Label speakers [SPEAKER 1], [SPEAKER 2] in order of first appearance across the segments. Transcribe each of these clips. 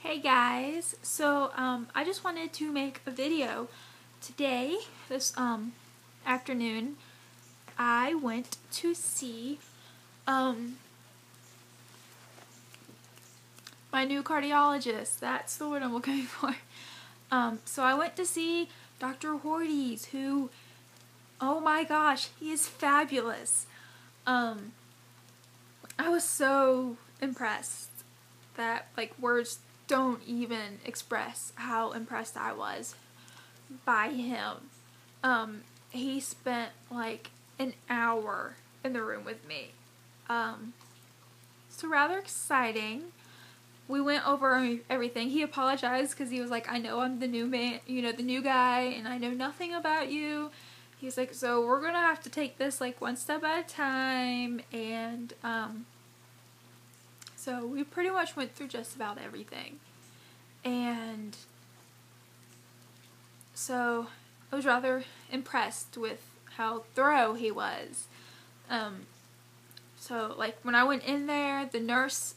[SPEAKER 1] Hey guys, so I just wanted to make a video today. This afternoon I went to see my new cardiologist. That's the word I'm looking for. So I went to see Dr. Hordes, who, oh my gosh, he is fabulous. I was so impressed that words don't even express how impressed I was by him. He spent an hour in the room with me. So rather exciting. We went over everything. He apologized because he was like, I know I'm the new man, the new guy, and I know nothing about you. He's like, so we're gonna have to take this one step at a time, and so we pretty much went through just about everything. And so I was rather impressed with how thorough he was. So when I went in there, the nurse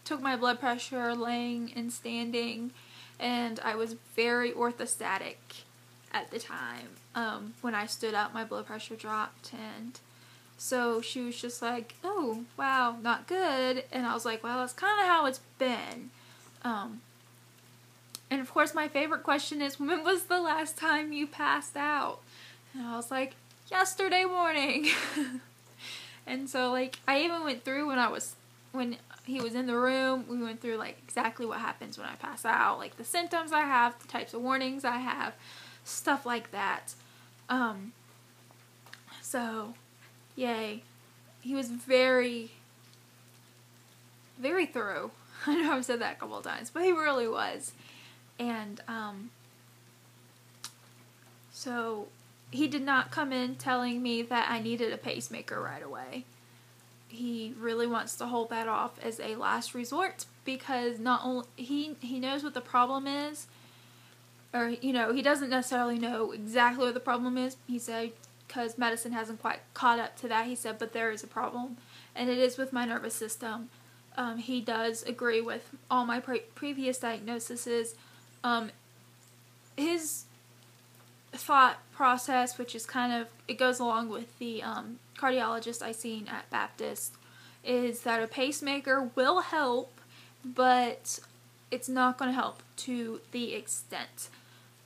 [SPEAKER 1] took my blood pressure laying and standing, and I was very orthostatic at the time. When I stood up, my blood pressure dropped, and so she was just like, oh, wow, not good. And I was like, well, that's kind of how it's been. And of course, my favorite question is, when was the last time you passed out? And I was like, yesterday morning. And so, I even went through when he was in the room, we went through, exactly what happens when I pass out, the symptoms I have, the types of warnings I have, stuff like that. So, yay. He was very, very thorough. I know I've said that a couple of times, but he really was. And, so he did not come in telling me that I needed a pacemaker right away. He really wants to hold that off as a last resort, because not only he knows what the problem is, or he doesn't necessarily know exactly what the problem is. He said, because medicine hasn't quite caught up to that, he said, but there is a problem, and it is with my nervous system. He does agree with all my previous diagnoses. His thought process, which is it goes along with the cardiologist I seen at Baptist, is that a pacemaker will help, but it's not going to help to the extent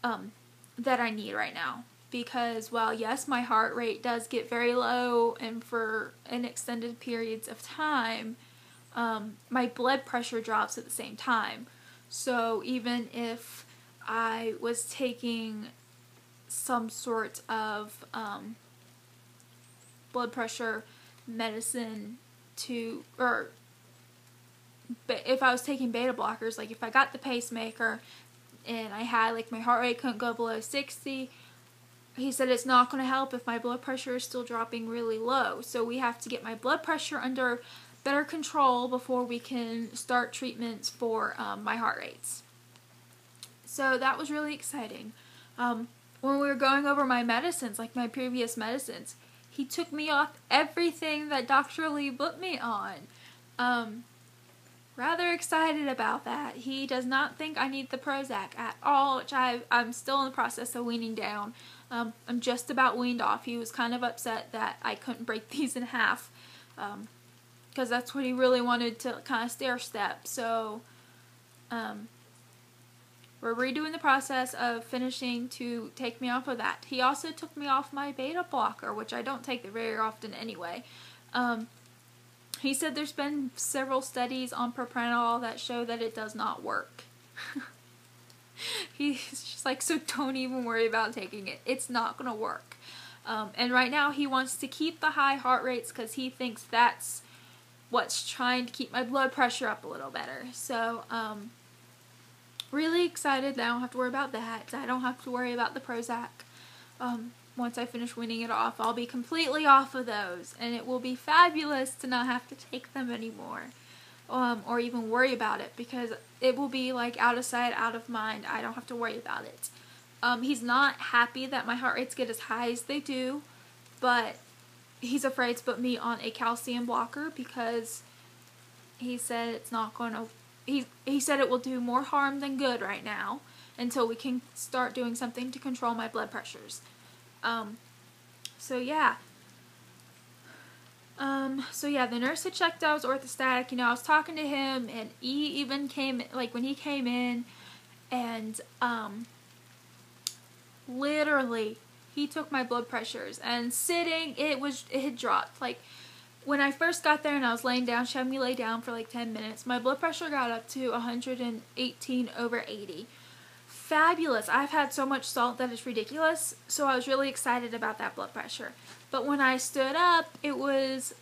[SPEAKER 1] that I need right now. Because while yes, my heart rate does get very low, and for an extended periods of time, my blood pressure drops at the same time. So even if I was taking some sort of blood pressure medicine or if I was taking beta blockers, if I got the pacemaker and I had my heart rate couldn't go below 60, he said it's not going to help if my blood pressure is still dropping really low. So we have to get my blood pressure under better control before we can start treatments for my heart rates. So that was really exciting. When we were going over my medicines, my previous medicines, he took me off everything that Dr. Lee put me on. Rather excited about that. He does not think I need the Prozac at all, which I'm still in the process of weaning down. I'm just about weaned off. He was kind of upset that I couldn't break these in half, because that's what he really wanted to kind of stair step. So, we're redoing the process of finishing to take me off of that. He also took me off my beta blocker, which I don't take very often anyway. He said there's been several studies on propranolol that show that it does not work. He's just so don't even worry about taking it. It's not going to work. And right now he wants to keep the high heart rates because he thinks that's what's trying to keep my blood pressure up a little better. So, really excited that I don't have to worry about that. I don't have to worry about the Prozac. Once I finish weaning it off, I'll be completely off of those, and it will be fabulous to not have to take them anymore, or even worry about it, because it will be out of sight, out of mind. I don't have to worry about it. He's not happy that my heart rates get as high as they do, but he's afraid to put me on a calcium blocker because he said it's not going to he said it will do more harm than good right now until we can start doing something to control my blood pressures. So yeah. The nurse had checked I was orthostatic. I was talking to him, and he even came, like, when he came in, and, literally, he took my blood pressures, and sitting, it had dropped. Like, when I first got there and I was laying down, she had me lay down for like 10 minutes, my blood pressure got up to 118/80. Fabulous. I've had so much salt that it's ridiculous, so I was really excited about that blood pressure. But when I stood up, it was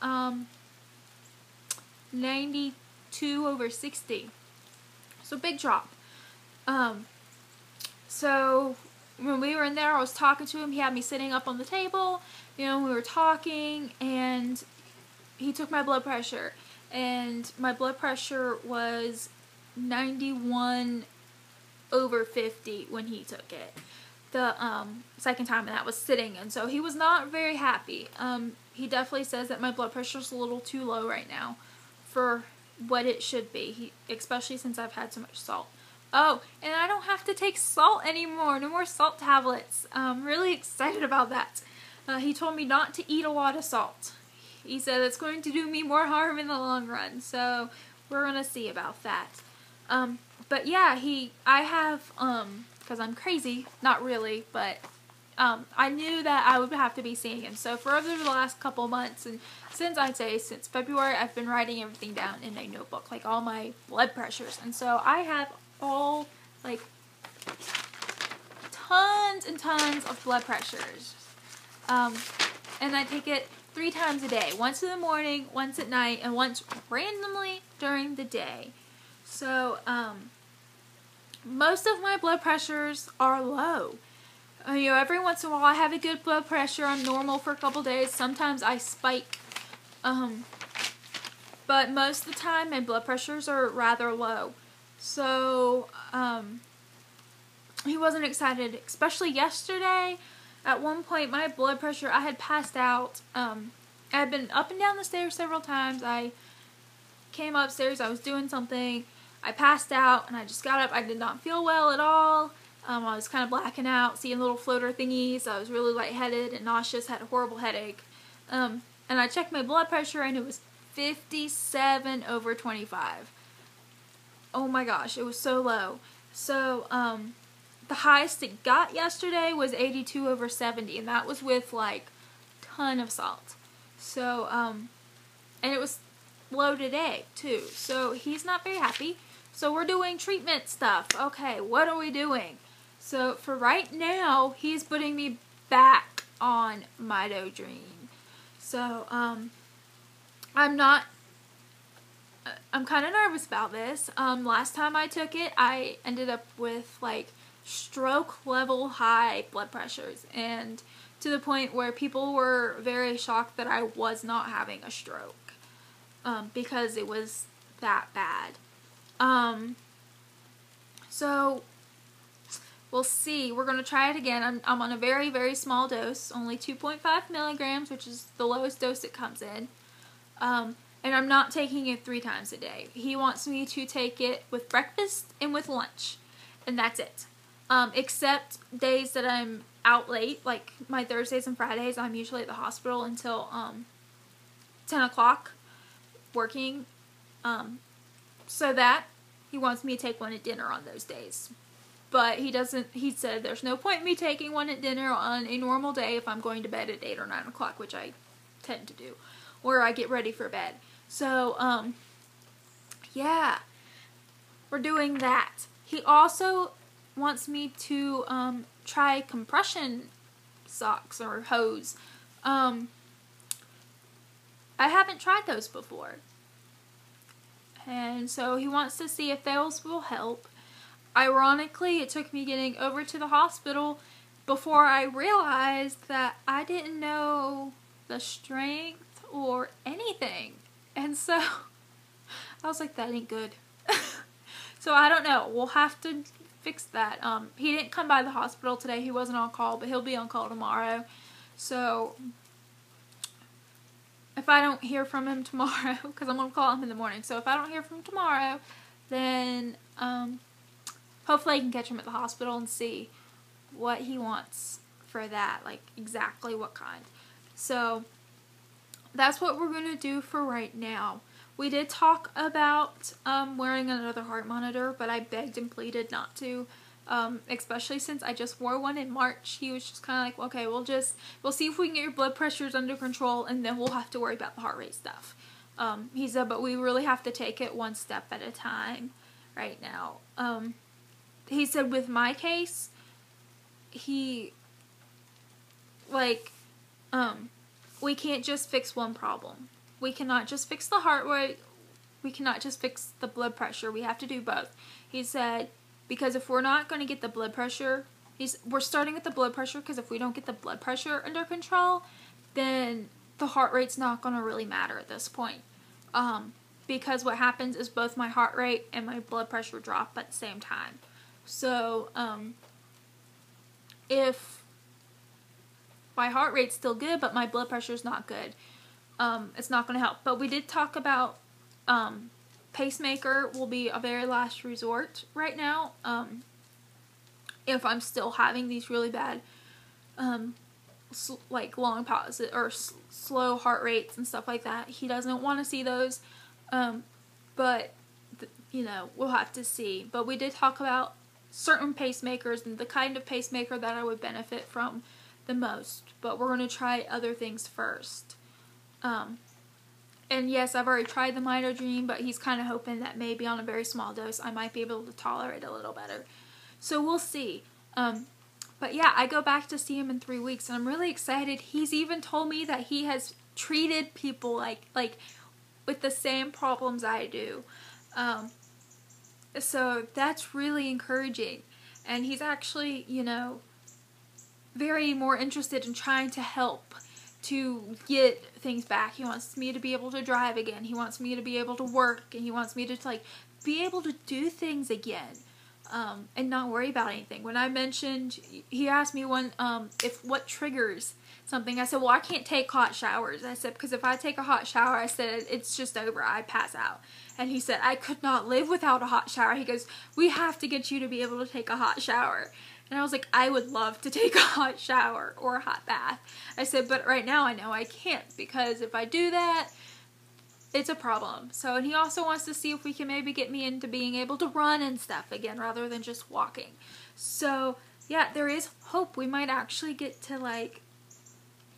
[SPEAKER 1] 92/60. So big drop. So when we were in there, I was talking to him. He had me sitting up on the table. We were talking, and he took my blood pressure, and my blood pressure was 91/50 when he took it. The second time, and that was sitting, and so he was not very happy. He definitely says that my blood pressure is a little too low right now for what it should be, especially since I've had so much salt. Oh, and I don't have to take salt anymore. No more salt tablets. I'm really excited about that. He told me not to eat a lot of salt. He said it's going to do me more harm in the long run, so we're going to see about that. But yeah, I have, because I'm crazy, not really, but I knew that I would have to be seeing him. So for over the last couple months, and since February, I've been writing everything down in a notebook, like all my blood pressures. And so I have all, like, tons and tons of blood pressures. And I take it 3 times a day. Once in the morning, once at night, and once randomly during the day. So, most of my blood pressures are low. Every once in a while I have a good blood pressure. I'm normal for a couple days. Sometimes I spike. But most of the time my blood pressures are rather low. So, he wasn't excited, especially yesterday. At one point, my blood pressure, I had passed out. I had been up and down the stairs several times. I came upstairs, I was doing something. I passed out, and I just got up. I did not feel well at all. I was kind of blacking out, seeing little floater thingies. I was really lightheaded and nauseous, had a horrible headache. And I checked my blood pressure, and it was 57/25. Oh my gosh, it was so low. So, the highest it got yesterday was 82/70, and that was with, like, ton of salt. So, and it was low today, too. So, he's not very happy. So, we're doing treatment stuff. Okay, what are we doing? So, for right now, he's putting me back on midodrine. So, I'm kind of nervous about this. Last time I took it, I ended up with, like, stroke level high blood pressures, and to the point where people were very shocked that I was not having a stroke, because it was that bad. So we'll see. We're going to try it again. I'm on a very, very small dose, only 2.5 milligrams, which is the lowest dose it comes in. And I'm not taking it 3 times a day. He wants me to take it with breakfast and with lunch, and that's it. Except days that I'm out late, like my Thursdays and Fridays, I'm usually at the hospital until 10 o'clock working. So that he wants me to take one at dinner on those days. But he said there's no point in me taking one at dinner on a normal day if I'm going to bed at 8 or 9 o'clock, which I tend to do, or I get ready for bed. So, yeah, we're doing that. He also wants me to try compression socks or hose. I haven't tried those before, and so he wants to see if those will help. Ironically, it took me getting over to the hospital before I realized that I didn't know the strength or anything, and so I was like, that ain't good. So I don't know. We'll have to fix that. He didn't come by the hospital today. He wasn't on call, but he'll be on call tomorrow. So if I don't hear from him tomorrow, because I'm going to call him in the morning. So if I don't hear from him tomorrow, then hopefully I can catch him at the hospital and see what he wants for that, like exactly what kind. So that's what we're going to do for right now. We did talk about wearing another heart monitor, but I begged and pleaded not to, especially since I just wore one in March. He was just kind of like, okay, we'll see if we can get your blood pressures under control, and then we'll have to worry about the heart rate stuff. He said, but we really have to take it one step at a time right now. He said with my case, we can't just fix one problem. We cannot just fix the heart rate. We cannot just fix the blood pressure. We have to do both. He said, because if we're not going to get the blood pressure, we're starting with the blood pressure, because if we don't get the blood pressure under control, then the heart rate's not going to really matter at this point. Because what happens is both my heart rate and my blood pressure drop at the same time. So, if my heart rate's still good, but my blood pressure's not good, it's not going to help. But we did talk about pacemaker will be a very last resort right now. If I'm still having these really bad, long pauses or slow heart rates and stuff like that, he doesn't want to see those. But we'll have to see. But we did talk about certain pacemakers and the kind of pacemaker that I would benefit from the most. But we're going to try other things first. And yes, I've already tried the Mitodream, but he's kind of hoping that maybe on a very small dose I might be able to tolerate a little better. So we'll see. But yeah, I go back to see him in 3 weeks, and I'm really excited. He's even told me that he has treated people like with the same problems I do. So that's really encouraging. And he's actually, very more interested in trying to help to get things back. He wants me to be able to drive again. He wants me to be able to work, and he wants me to be able to do things again, and not worry about anything. When I mentioned, he asked me what triggers something. I said, well, I can't take hot showers. I said, because if I take a hot shower, I said, it's just over. I pass out. And he said, I could not live without a hot shower. He goes, we have to get you to be able to take a hot shower. And I was like, I would love to take a hot shower or a hot bath. I said, but right now I know I can't, because if I do that, it's a problem. So, and he also wants to see if we can maybe get me into being able to run and stuff again, rather than just walking. So, yeah, there is hope. We might actually get to,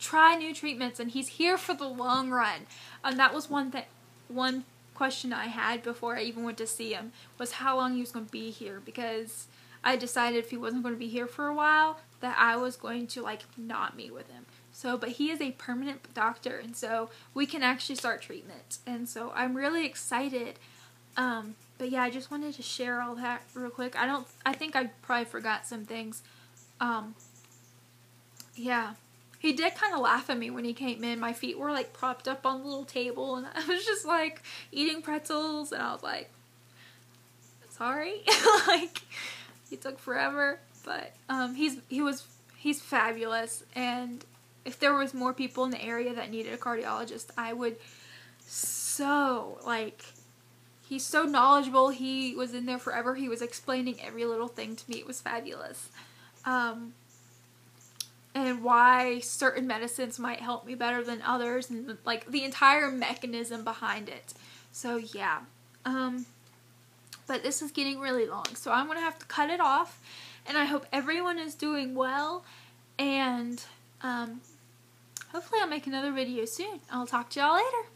[SPEAKER 1] try new treatments, and he's here for the long run. That was one question I had before I even went to see him, was how long he was going to be here, because I decided if he wasn't going to be here for a while, that I was going to, not meet with him. So, but he is a permanent doctor, and so we can actually start treatment. And so I'm really excited. But yeah, I just wanted to share all that real quick. I think I probably forgot some things. Yeah. He did kind of laugh at me when he came in. My feet were, propped up on the little table, and I was just, eating pretzels, and I was like, sorry. He took forever, but he's fabulous, and if there was more people in the area that needed a cardiologist, I would he's so knowledgeable. He was in there forever. He was explaining every little thing to me. It was fabulous. And why certain medicines might help me better than others, and the entire mechanism behind it. So yeah. But this is getting really long, so I'm going to have to cut it off, and I hope everyone is doing well, and hopefully I'll make another video soon. I'll talk to y'all later.